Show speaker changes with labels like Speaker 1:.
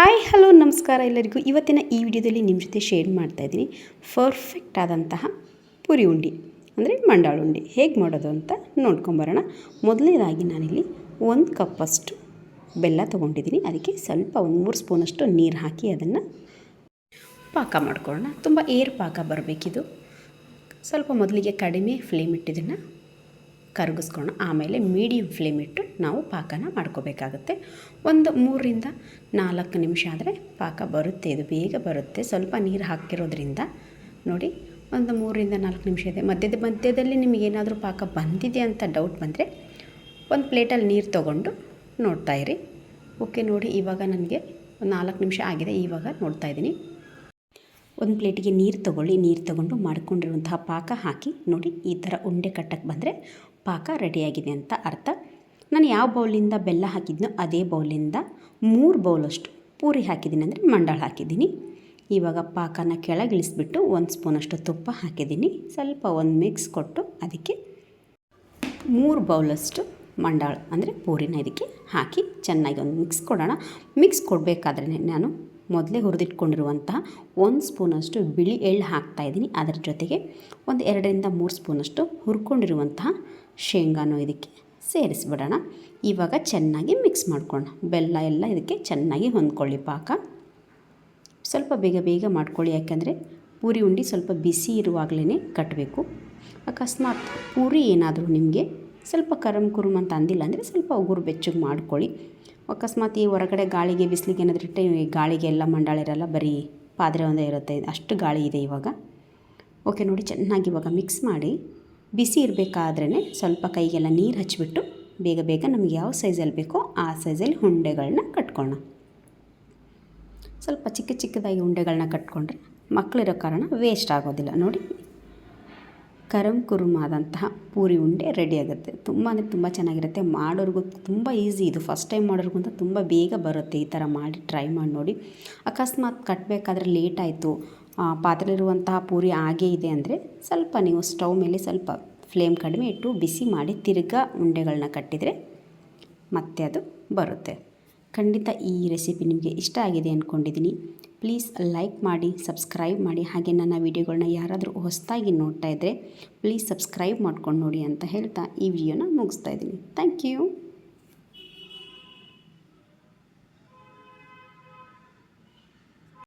Speaker 1: Hi hello ನಮಸ್ಕಾರ ಎಲ್ಲರಿಗೂ. ಇವತ್ತಿನ ಈ ವಿಡಿಯೋದಲ್ಲಿ ನಿಮ್ಮ ಜೊತೆ ಶೇರ್ ಮಾಡ್ತಾ ಇದ್ದೀನಿ ಪರ್ಫೆಕ್ಟ್ ಆದಂತಹ ಪುರಿ ಉಂಡೆ ಅಂದರೆ ಮಂಡಾಳು ಉಂಡೆ ಹೇಗೆ ಮಾಡೋದು ಅಂತ ನೋಡ್ಕೊಂಬರೋಣ. ಮೊದಲನೇದಾಗಿ ನಾನಿಲ್ಲಿ 1 ಕಪ್ಪಷ್ಟು ಬೆಲ್ಲ ತೊಗೊಂಡಿದ್ದೀನಿ. ಅದಕ್ಕೆ ಸ್ವಲ್ಪ 1-3 ಸ್ಪೂನಷ್ಟು ನೀರು ಹಾಕಿ ಅದನ್ನು ಪಾಕ ಮಾಡ್ಕೊಳ್ಳೋಣ. ತುಂಬ ಏರ್ ಪಾಕ ಬರಬೇಕಿದು. ಸ್ವಲ್ಪ ಮೊದಲಿಗೆ ಕಡಿಮೆ ಫ್ಲೇಮ್ ಇಟ್ಟಿದ್ದನ್ನು ಕರಗಿಸ್ಕೊಳ್ಳೋಣ. ಆಮೇಲೆ ಮೀಡಿಯಮ್ ಫ್ಲೇಮ್ ಇಟ್ಟು ನಾವು ಪಾಕನ ಮಾಡ್ಕೋಬೇಕಾಗುತ್ತೆ. ಒಂದು 3-4 ನಿಮಿಷ ಆದರೆ ಪಾಕ ಬರುತ್ತೆ. ಇದು ಬೇಗ ಬರುತ್ತೆ. ಸ್ವಲ್ಪ ನೀರು ಹಾಕಿರೋದ್ರಿಂದ ನೋಡಿ ಒಂದು 3-4 ನಿಮಿಷ ಇದೆ. ಮಧ್ಯದಲ್ಲಿ ನಿಮಗೇನಾದರೂ ಪಾಕ ಬಂದಿದೆ ಅಂತ ಡೌಟ್ ಬಂದರೆ ಒಂದು ಪ್ಲೇಟಲ್ಲಿ ನೀರು ತೊಗೊಂಡು ನೋಡ್ತಾಯಿರಿ. ಓಕೆ, ನೋಡಿ ಇವಾಗ ನನಗೆ 4 ನಿಮಿಷ ಆಗಿದೆ. ಇವಾಗ ನೋಡ್ತಾಯಿದ್ದೀನಿ. ಒಂದು ಪ್ಲೇಟಿಗೆ ನೀರು ತೊಗೊಳ್ಳಿ. ನೀರು ತೊಗೊಂಡು ಮಾಡ್ಕೊಂಡಿರುವಂತಹ ಪಾಕ ಹಾಕಿ ನೋಡಿ. ಈ ಥರ ಉಂಡೆ ಕಟ್ಟಕ್ಕೆ ಬಂದರೆ ಪಾಕ ರೆಡಿಯಾಗಿದೆ ಅಂತ ಅರ್ಥ. ನಾನು ಯಾವ ಬೌಲಿಂದ ಬೆಲ್ಲ ಹಾಕಿದ್ನೋ ಅದೇ ಬೌಲಿಂದ 3 ಬೌಲಷ್ಟು ಪೂರಿ ಹಾಕಿದ್ದೀನಿ, ಅಂದರೆ ಮಂಡಾಳು ಹಾಕಿದ್ದೀನಿ. ಇವಾಗ ಪಾಕನ ಕೆಳಗಿಳಿಸ್ಬಿಟ್ಟು 1 ಸ್ಪೂನಷ್ಟು ತುಪ್ಪ ಹಾಕಿದ್ದೀನಿ. ಸ್ವಲ್ಪ ಒಂದು ಮಿಕ್ಸ್ ಕೊಟ್ಟು ಅದಕ್ಕೆ 3 ಬೌಲಷ್ಟು ಮಂಡಾಳು ಅಂದರೆ ಪೂರಿನ ಇದಕ್ಕೆ ಹಾಕಿ ಚೆನ್ನಾಗಿ ಒಂದು ಮಿಕ್ಸ್ ಕೊಡೋಣ. ಮಿಕ್ಸ್ ಕೊಡಬೇಕಾದ್ರೆ ನಾನು ಮೊದಲೇ ಹುರಿದಿಟ್ಕೊಂಡಿರುವಂತಹ 1 ಸ್ಪೂನಷ್ಟು ಬಿಳಿ ಎಳ್ಳು ಹಾಕ್ತಾಯಿದ್ದೀನಿ. ಅದರ ಜೊತೆಗೆ ಒಂದು 2-3 ಸ್ಪೂನಷ್ಟು ಹುರ್ಕೊಂಡಿರುವಂತಹ ಶೇಂಗಾನು ಇದಕ್ಕೆ ಸೇರಿಸ್ಬಿಡೋಣ. ಇವಾಗ ಚೆನ್ನಾಗಿ ಮಿಕ್ಸ್ ಮಾಡ್ಕೊಳ್ಳೋಣ. ಬೆಲ್ಲ ಎಲ್ಲ ಇದಕ್ಕೆ ಚೆನ್ನಾಗಿ ಹೊಂದ್ಕೊಳ್ಳಿ. ಪಾಕ ಸ್ವಲ್ಪ ಬೇಗ ಮಾಡ್ಕೊಳ್ಳಿ, ಯಾಕೆಂದರೆ ಪೂರಿ ಉಂಡೆ ಸ್ವಲ್ಪ ಬಿಸಿ ಇರುವಾಗಲೇ ಕಟ್ಟಬೇಕು. ಅಕಸ್ಮಾತ್ ಪೂರಿ ಏನಾದರೂ ನಿಮಗೆ ಸ್ವಲ್ಪ ಕುರುಮ್ ಅಂತ ಅಂದಿಲ್ಲ ಅಂದರೆ ಸ್ವಲ್ಪ ಉಗುರು ಬೆಚ್ಚಗೆ ಮಾಡ್ಕೊಳ್ಳಿ. ಅಕಸ್ಮಾತ್ ಈ ಹೊರಗಡೆ ಗಾಳಿಗೆ ಬಿಸಿಲಿಗೆ ಏನಾದರೂ ಇಟ್ಟರೆ ಗಾಳಿಗೆ ಎಲ್ಲ ಮಂಡಾಳಿರಲ್ಲ, ಬರೀ ಪಾತ್ರೆ ಒಂದೇ ಇರುತ್ತೆ. ಅಷ್ಟು ಗಾಳಿ ಇದೆ ಇವಾಗ. ಓಕೆ, ನೋಡಿ ಚೆನ್ನಾಗಿ ಇವಾಗ ಮಿಕ್ಸ್ ಮಾಡಿ. ಬಿಸಿ ಇರಬೇಕಾದ್ರೇ ಸ್ವಲ್ಪ ಕೈಗೆಲ್ಲ ನೀರು ಹಚ್ಚಿಬಿಟ್ಟು ಬೇಗ ನಮಗೆ ಯಾವ ಸೈಜಲ್ಲಿ ಬೇಕೋ ಆ ಸೈಜಲ್ಲಿ ಉಂಡೆಗಳನ್ನ ಕಟ್ಕೊಳ್ಳೋಣ. ಸ್ವಲ್ಪ ಚಿಕ್ಕದಾಗಿ ಉಂಡೆಗಳನ್ನ ಕಟ್ಕೊಂಡ್ರೆ ಮಕ್ಕಳಿರೋ ಕಾರಣ ವೇಸ್ಟ್ ಆಗೋದಿಲ್ಲ. ನೋಡಿ, ಕುರುಮ್ ಆದಂತಹ ಪೂರಿ ಉಂಡೆ ರೆಡಿ ಆಗುತ್ತೆ. ತುಂಬ ಅಂದರೆ ತುಂಬ ಚೆನ್ನಾಗಿರುತ್ತೆ. ಮಾಡೋರಿಗೂ ತುಂಬ ಈಸಿ. ಇದು ಫಸ್ಟ್ ಟೈಮ್ ಮಾಡೋರಿಗೂ ಅಂತ ತುಂಬ ಬೇಗ ಬರುತ್ತೆ. ಈ ಥರ ಮಾಡಿ ಟ್ರೈ ಮಾಡಿ ನೋಡಿ. ಅಕಸ್ಮಾತ್ ಕಟ್ಟಬೇಕಾದ್ರೆ ಲೇಟ್ ಆಯಿತು, ಪಾತ್ರೆಲಿರುವಂತಹ ಪೂರಿ ಆಗೇ ಇದೆ ಅಂದರೆ ಸ್ವಲ್ಪ ನೀವು ಸ್ಟವ್ ಮೇಲೆ ಸ್ವಲ್ಪ ಫ್ಲೇಮ್ ಕಡಿಮೆ ಇಟ್ಟು ಬಿಸಿ ಮಾಡಿ ತಿರ್ಗಾ ಉಂಡೆಗಳನ್ನ ಕಟ್ಟಿದರೆ ಮತ್ತೆ ಅದು ಬರುತ್ತೆ. ಖಂಡಿತ ಈ ರೆಸಿಪಿ ನಿಮಗೆ ಇಷ್ಟ ಆಗಿದೆ ಅಂದ್ಕೊಂಡಿದ್ದೀನಿ. ಪ್ಲೀಸ್ ಲೈಕ್ ಮಾಡಿ, ಸಬ್ಸ್ಕ್ರೈಬ್ ಮಾಡಿ. ಹಾಗೆ ನನ್ನ ವೀಡಿಯೋಗಳನ್ನ ಯಾರಾದರೂ ಹೊಸದಾಗಿ ನೋಡ್ತಾ ಇದ್ದರೆ ಪ್ಲೀಸ್ ಸಬ್ಸ್ಕ್ರೈಬ್ ಮಾಡ್ಕೊಂಡು ನೋಡಿ ಅಂತ ಹೇಳ್ತಾ ಈ ವಿಡಿಯೋನ ಮುಗಿಸ್ತಾ ಇದ್ದೀನಿ. Thank you.